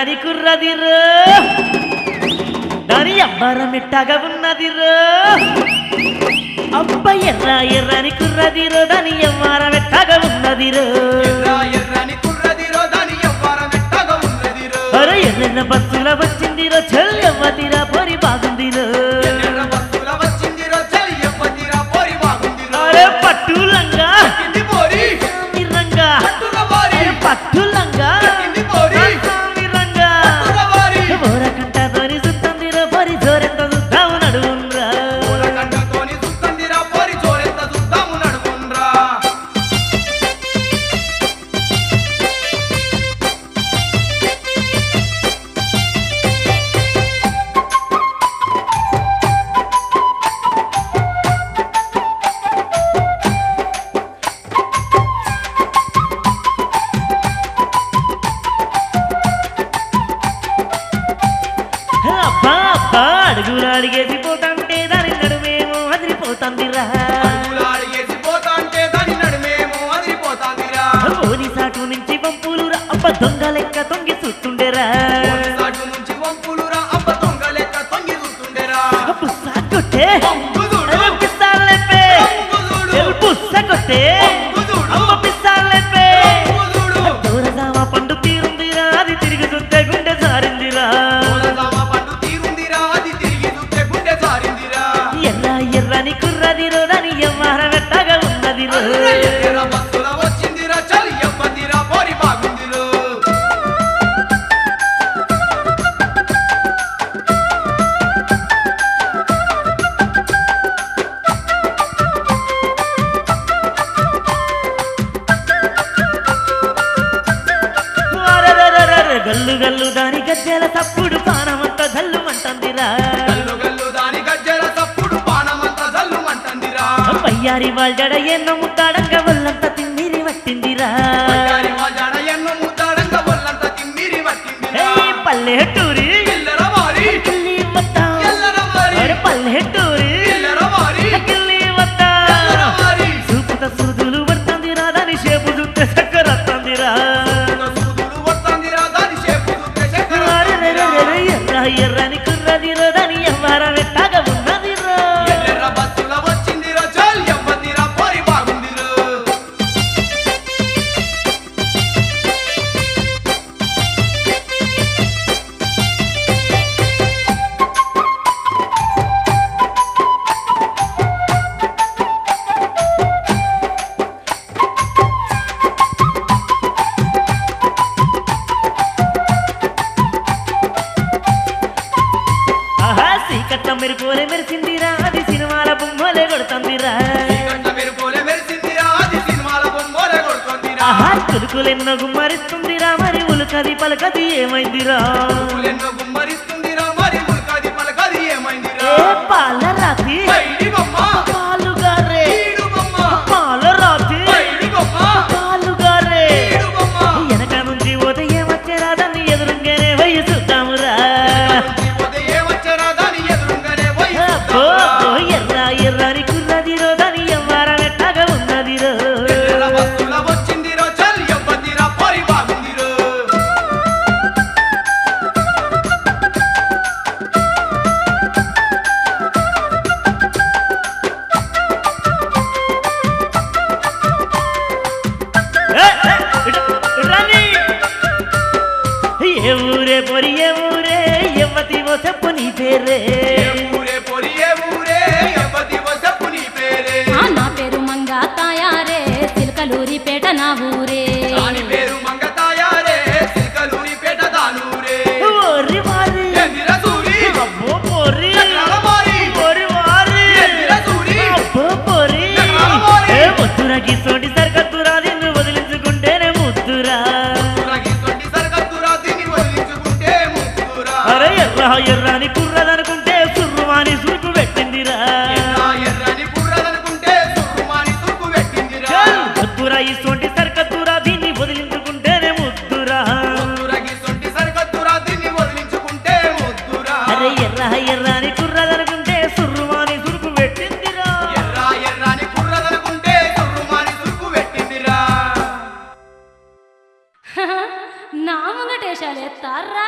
ఎర్రని కుర్రదిరో దాని అబ్బరం ఎట్టగా ఉన్నదిరో అబ్బ ఎర్రని కుర్రదిరో దాని అబ్బరం ఎట్టగా ఉన్నదిరో అరే ఎర్ర బస్సుల వచ్చిందిరో చెల్లెవ్వదిరా పొరి బాగుందిరో అరే పట్టులంగా పట్టులంగా బోరకంటతోని సుత్తందిరో పొరి జోరెంత చూద్దాము నడువుండ్రా అడుగులు అడిగేసి పోతాంటే దాని నడుమేమో అదిరిపోతాందిరా పోలీసాటు నుంచి పంపులురా అబ్బ దొంగ లెక్క తొంగి చూస్తుండేరా పుస్స కొట్టే పిస్తాలెప్పే పుస్స కొట్టే అమ్మ పిస్తాలెప్పే దూరదామ పండు తీరుందిరా అది తిరిగి చూస్తే గుండె జారిందిరా ఎర్రని కుర్రదిరో దాని ఎవ్వరం ఎట్టగా ఉన్నదిరో గల్లు గల్లు దాని గజ్జెల తప్పుడు పానమంత జల్లు మంటందిరా పయ్యారి వాళ్ళ ఎన్నో ముద్దాడంగా ఒళ్ళంతా తిమ్మిరి పట్టిందిరా పల్లెటూరి పల్లెటూరి చూపుత సూదులు పడుతుందిరా దాని షేపు చూస్తే చక్కర వస్తుందిరా ఎర్రని కుర్రదిరో దాని ఎవ్వరం ఎట్టగా ఉన్నదిరో మీరు పోలే మెరిసిందిరా అది సినిమాల బొమ్మలే కొడుతుందిరా ఆహా తులుకులెన్నో గుమ్మరిస్తుందిరా మరి ఉలుకది పలకది ఏమైందిరా పాల రాతి పాలుగారే పాల రాతి పాలుగారే వెనక నుంచి పోతే ఏమొచ్చారా దాన్ని ఎదురుగానే వయ్యి చూద్దామురా ఎర్రని కుర్రదిరో దాని ఎవ్వరం ఎట్టగా ఉన్నదిరో ఏ ఊరే పొరి ఏ ఊరే ఎవ్వతివో చెప్పు నీ పేరే నా పేరు మంగా తాయారే సిల్కలూరిపేట నా ఊరే ఓరి వారి అబ్బో పోరి పోరి వారి అబ్బో పోరి ముద్దురా గీసోటి సరికత్తురా నిన్ను వదిలించుకుంటేనే ముద్దురా అరే ఎర్రని కుర్రదనుకుంటే సుర్రువాని సురుకు పెట్టిందిరా ముద్దురా ఈ సోటి సరికత్తురా దీన్ని వదిలించుకుంటేనే ముద్దురా అరే ఎర్రని కుర్రదనుకుంటే సుర్రువాని సురుకు పెట్టిందిరా నా ముంగట వేషాలు ఎత్తారా